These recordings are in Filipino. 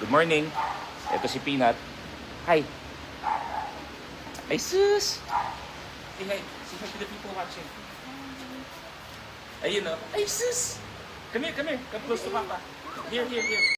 Good morning. Ito si Peanut. Hi. Ay, sus. Say hi. Say hi to the people watching. Ayun o. Ay, sus. Come here, come here. Come close to Papa. Here, here, here.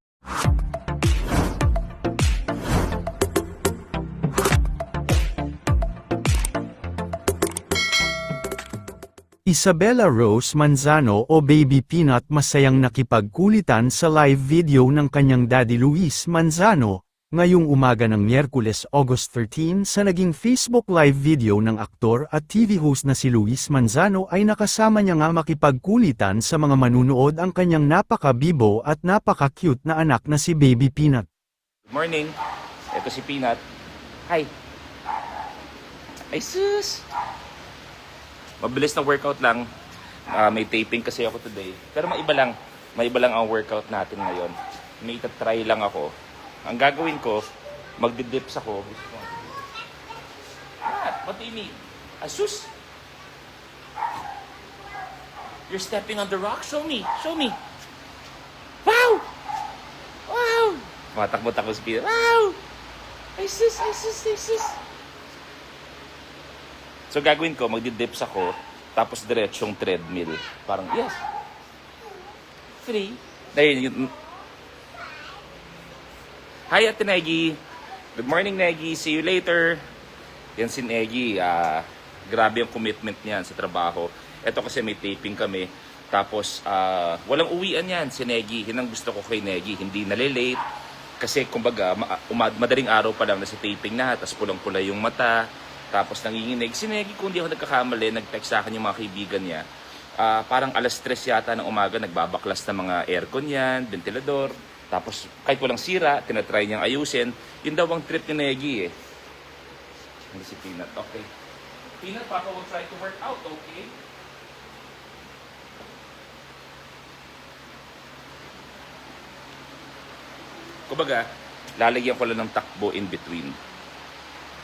Isabella Rose Manzano o Baby Peanut masayang nakipagkulitan sa live video ng kanyang daddy Luis Manzano, ngayong umaga ng Miyerkules August 13 sa naging Facebook live video ng aktor at TV host na si Luis Manzano ay nakasama niya nga makipagkulitan sa mga manunood ang kanyang napaka-bibo at napaka-cute na anak na si Baby Peanut. Good morning. Ito si Peanut. Hi. Ay, sus. Mabilis na workout lang. May taping kasi ako today. Pero maiba lang. Maiba lang ang workout natin ngayon. May try lang ako. Ang gagawin ko, magdidips ako. What do you mean? Asus! You're stepping on the rock? Show me! Show me! Wow! Wow! Matakbo-takbo si Peanut. Wow! Ay sus! Ay sus! Ay sus! So gagawin ko, magdidips ako, tapos diretsong treadmill. Parang, yes. Free. Dahil, hi, Ate Negi. Good morning, Negi. See you later. Yan si Negi. Grabe yung commitment niyan sa trabaho. Ito kasi may taping kami. Tapos, walang uwian yan si Negi. Yun ang gusto ko kay Negi. Hindi nalilate. Kasi, kumbaga, madaling araw pa lang na si taping na. Tapos pulang-pula yung mata. Tapos nanginginig. Si Negi, kung di ako nagkakamali, nag-text sa akin yung mga kaibigan niya. Parang alas 3 yata ng umaga, nagbabaklas ng mga aircon yan, ventilador. Tapos kahit walang sira, tinatry niyang ayusin. Yun daw ang trip ni Negi eh. Hindi si Peanut. Okay. Peanut, Papa will try to work out, okay? Kumbaga, lalagyan ko lang ng takbo in between.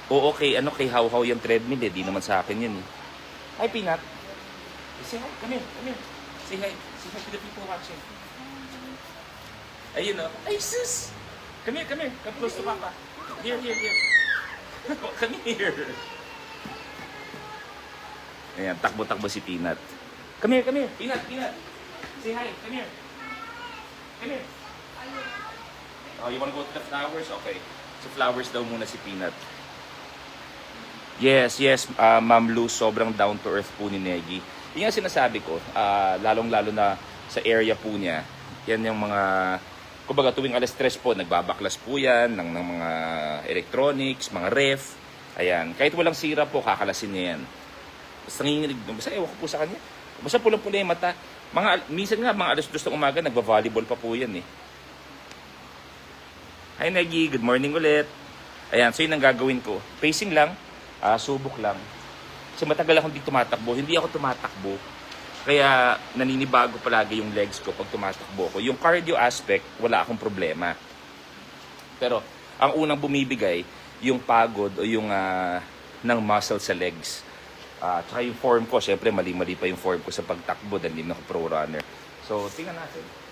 Oo, okay, kay How-How yung treadmill eh. Di naman sa akin yun eh. Hi, Peanut. Say hi. Come here. Come here. Say hi. Say hi to the people watching. Ayun o. Ay, sus! Come here, come here. Come close to Papa. Here, here, here. Come here. Ayan, takbo-takbo si Peanut. Come here, come here. Peanut, Peanut. Say hi. Come here. Come here. Oh, you wanna go to the flowers? Okay. So, flowers daw muna si Peanut. Yes, Ma'am Lou, sobrang down to earth po ni Negi. Yung nga sinasabi ko, lalong-lalo na sa area po niya, yan yung mga, kumbaga tuwing alas 3 po, nagbabaklas po yan ng mga electronics, mga ref, ayan. Kahit walang sira po, kakalasin niya yan. Basta nanginginig, basta ewan ko po sa kanya. Basta pulang-pula yung mata. Minsan nga, mga alas 2 ng umaga, nagba-volleyball pa po yan eh. Hi Negi, good morning ulit. Ayan, so yun ang gagawin ko. Pacing lang. Subok lang. Kasi matagal akong di tumatakbo. Hindi ako tumatakbo. Kaya naninibago palagi yung legs ko pag tumatakbo ko. Yung cardio aspect, wala akong problema. Pero ang unang bumibigay, yung pagod o yung ng muscle sa legs. Tsaka yung form ko, syempre mali-mali pa yung form ko sa pagtakbo dahil hindi ako pro runner. So, tingnan natin.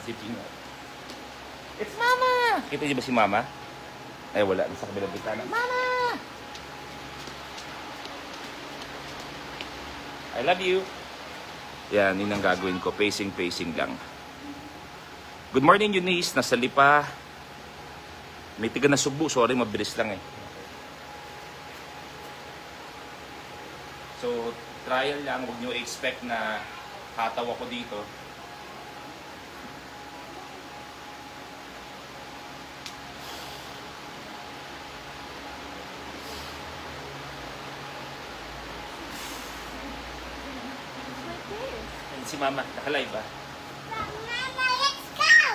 Si Peanut. It's Mama! Kita niyo ba si Mama? Ay, wala. Nasa kabilang bitana. Mama! I love you. Yan, yun ang gagawin ko. Pacing lang. Good morning, Eunice. Nasa Lipa. May tiga na Subo. Sorry, mabilis lang eh. So, trial lang. Huwag nyo expect na hataw ako dito. si Mama. Naka-live ba? Mama, let's go!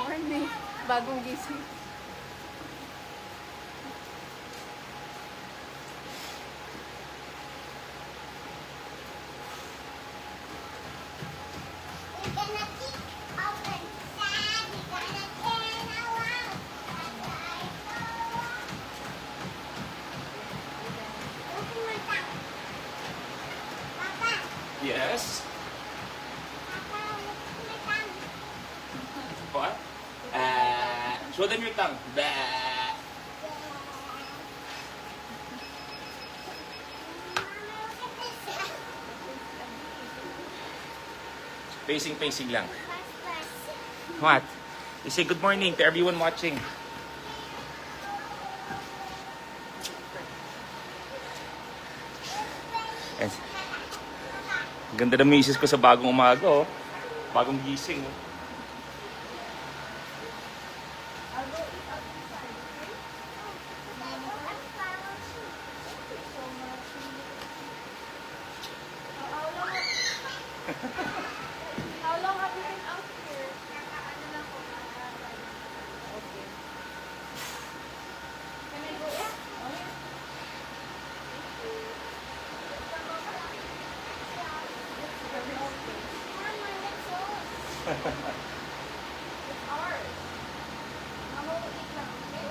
Morning. Bagong gising. We're gonna kick open sand. We're gonna turn around. Open my tongue. Papa, Yes. Papa, open my tongue. What? Show them your tongue. Mama, look at this. Pacing lang. First. What? You say good morning to everyone watching. And, ganda ng misis ko sa bagong umaga, oh. Bagong gising, oh. How long have you been out here? Ano lang po? Okay. Can I go in? Okay. It's ours. Mama will eat lang, okay?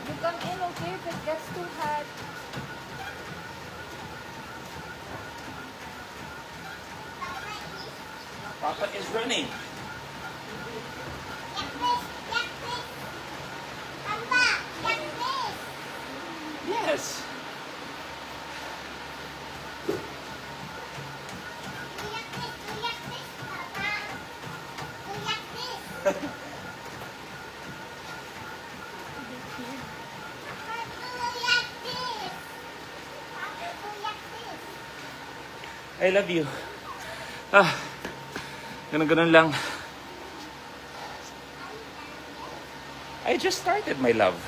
You come in, okay? If it gets too hot. Papa is running. Yes. I love you. Ganun lang. I just started, my love.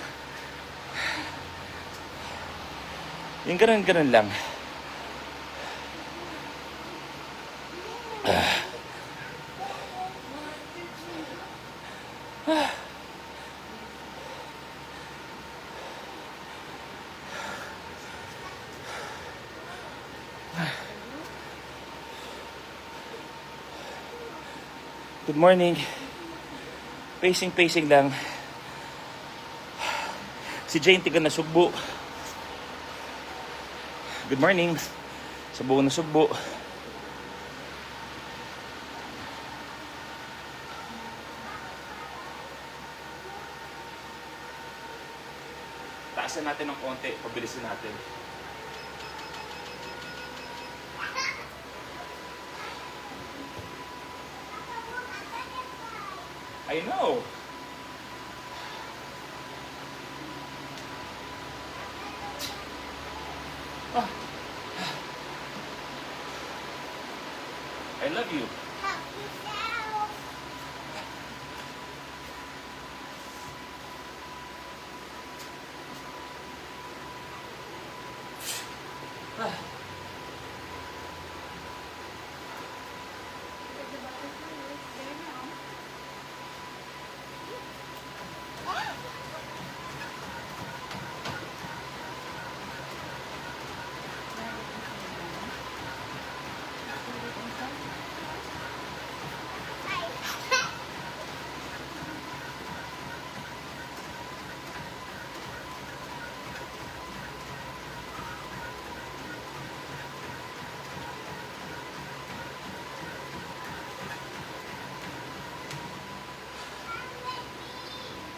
Yung ganun lang. Good morning. Pacing lang. Si Jane tiga na Sugbo. Good morning. Sa buong na Sugbo. Taasan natin ng konti. Pabilisin natin. I know. Ah. I love you. Ah.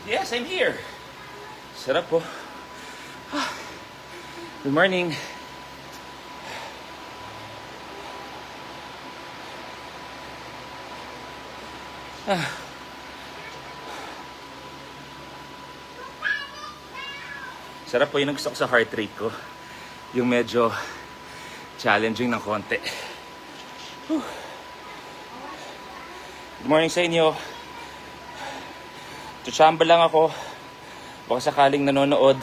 Yes, I'm here. Sarap po. Good morning. Sarap po, yun ang gusto ko sa heart rate ko. Yung medyo challenging ng konti. Good morning sa inyo. Tutsamba lang ako. Baka sakaling nanonood.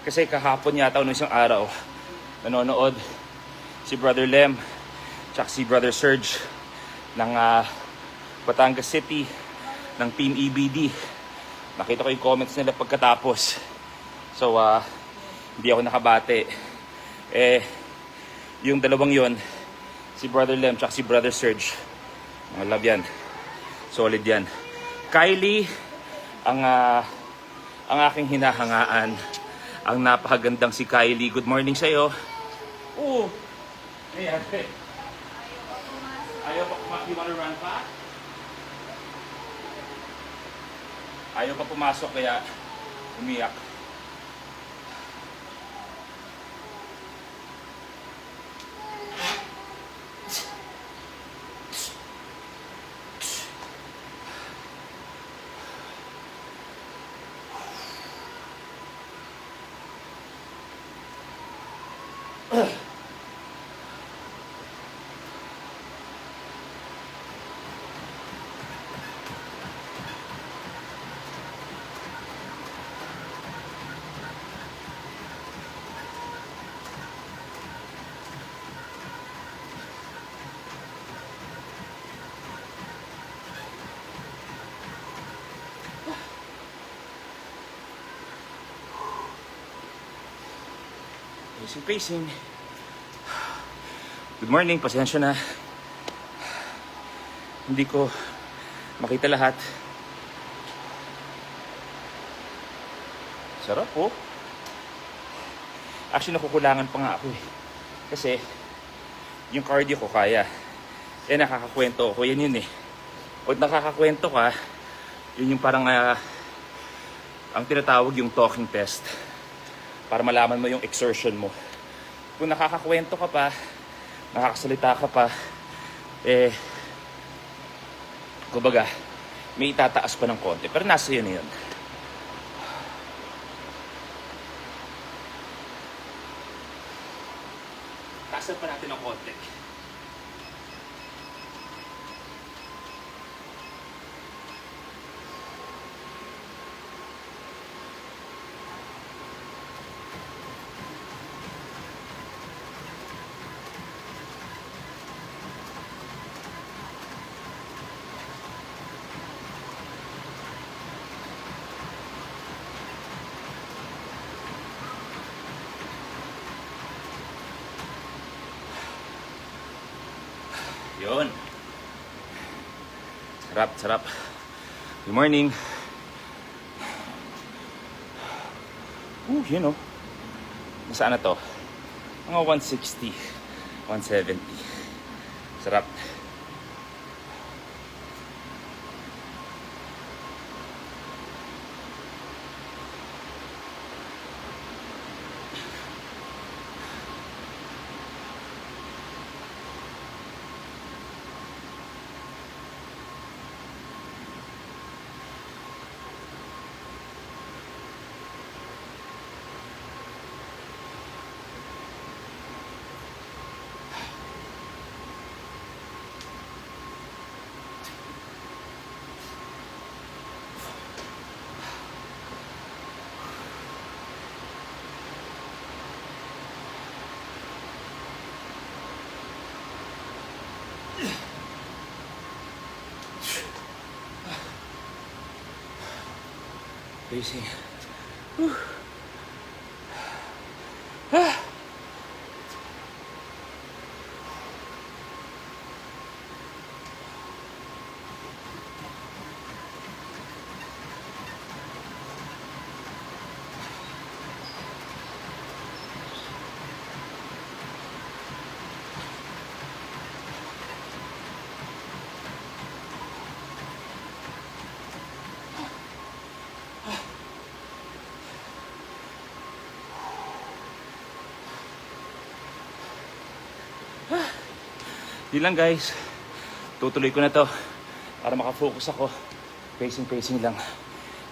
Kasi kahapon yata o nung isang araw, nanonood si Brother Lem tsaka si Brother Serge ng Batangas City ng Team EBD. Nakita ko yung comments nila pagkatapos. So, hindi ako nakabate. Yung dalawang yon, si Brother Lem tsaka si Brother Serge, mga love yan. Solid yan. Kylie, ang aking hinahangaan. Ang napakagandang si Kylie. Good morning sa'yo. Oo. Ayan. Ayaw pa pumasok. You wanna run pa? Ayaw pa pumasok kaya umiyak. Pacing. Good morning, pasensya na. Hindi ko makita lahat. Sarap po. Actually, nakukulangan pa nga ako eh. Kasi, yung cardio ko kaya. Nakakakwento ako. Yan yun eh. Pag nakakakwento ka, yun yung parang ang tinatawag yung talking test. Para malaman mo yung exertion mo. Kung nakakakwento ka pa, nakakasalita ka pa, kumbaga, may itataas pa ng konti. Pero nasa yun yun. Taasan pa natin ng konti. Yun. Sarap. Good morning. You know. Nasaan na to? Mga 160, 170. Sarap. Pacing. Di lang guys, tutuloy ko na to para makafocus ako. Pacing lang.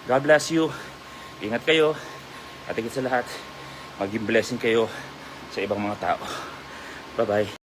God bless you. Ingat kayo. At higit sa lahat, maging blessing kayo sa ibang mga tao. Bye-bye.